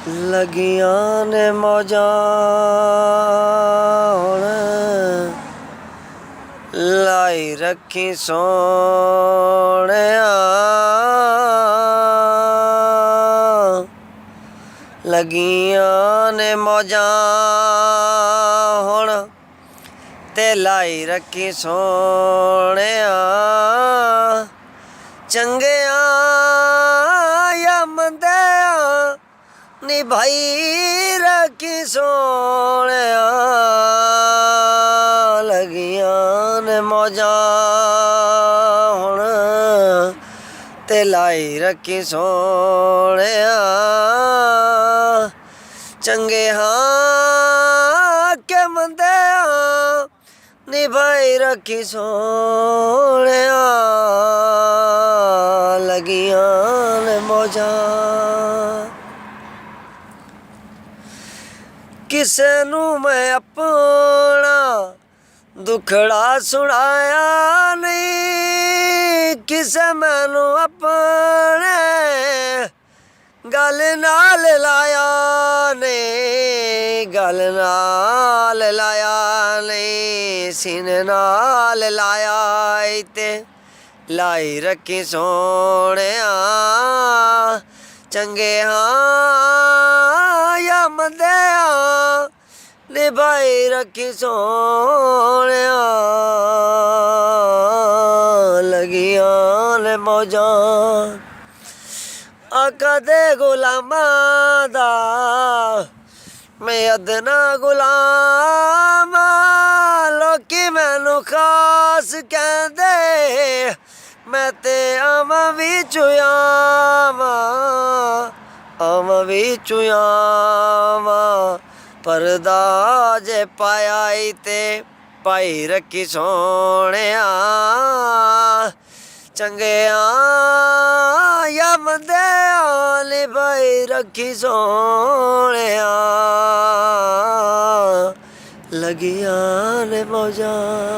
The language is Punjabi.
ਲੱਗੀਆਂ ਨੇ ਮੌਜਾਂ ਹੁਣ ਲਾਈ ਰੱਖੀ ਸੋਹਣਿਆ। ਲੱਗੀਆਂ ਨੇ ਮੌਜਾਂ ਹੁਣ ਤੇ ਲਾਈ ਰੱਖੀ ਸੋਹਣਿਆ। ਚੰਗਿਆਂ ਜਾਂ ਮੰਦਿਆਂ ਨਿਭਾਈ ਰੱਖੀ ਸੋਹਣਿਆ। ਲੱਗੀਆਂ ਨੇ ਮੌਜਾਂ ਹੁਣ ਤੇ ਲਾਈ ਰੱਖੀ ਸੋਹਣਿਆ। ਚੰਗੇ ਹਾਂ ਕਿ ਮੰਦਿਆਂ ਨਿਭਾਈ ਰੱਖੀ ਸੋਹਣਿਆ। ਲੱਗੀਆਂ ਨੇ ਮੌਜਾਂ। ਕਿਸੇ ਨੂੰ ਮੈਂ ਆਪਣਾ ਦੁਖੜਾ ਸੁਣਾਇਆ ਨਹੀਂ। ਕਿਸੇ ਮੈਨੂੰ ਆਪਣੇ ਗੱਲ ਨਾਲ ਲਾਇਆ ਨੇ। ਗੱਲ ਨਾਲ ਲਾਇਆ ਨਹੀਂ ਸੀਨੇ ਨਾਲ ਲਾਇਆ ਤੇ ਲਾਈ ਰੱਖੀ ਸੋਹਣਿਆ। ਚੰਗੇ ਹਾਂ ਜਾਂ ਮੰਦਿਆਂ ਨਿਭਾਈ ਰੱਖੀ ਸੋਹਣਿਆ। ਲੱਗੀਆਂ ਨੇ ਮੌਜਾਂ। ਆਕਾ ਦੇ ਗੁਲਾਮਾਂ ਦਾ ਮੈਂ ਅਦਨਾ ਗੁਲਾਮ। ਲੋਕੀ ਮੈਨੂੰ ਖਾਸ ਕਹਿੰਦੇ ਮੈਂ ਤੇ ਆਵਾਂ ਵਿੱਚ ਆਵਾਂ। ਆਵਾਂ ਵਿੱਚ ਆਵਾਂ ਪਰਦਾ ਜੇ ਪਾਇਆ ਤੇ ਪਾਈ ਰੱਖੀ ਸੋਹਣਿਆ। ਚੰਗਿਆਂ ਜਾਂ ਮੰਦਿਆਂ ਨਿਭਾਈ ਰੱਖੀ ਸੋਹਣਿਆ। ਲੱਗੀਆਂ ਨੇ ਮੌਜਾਂ।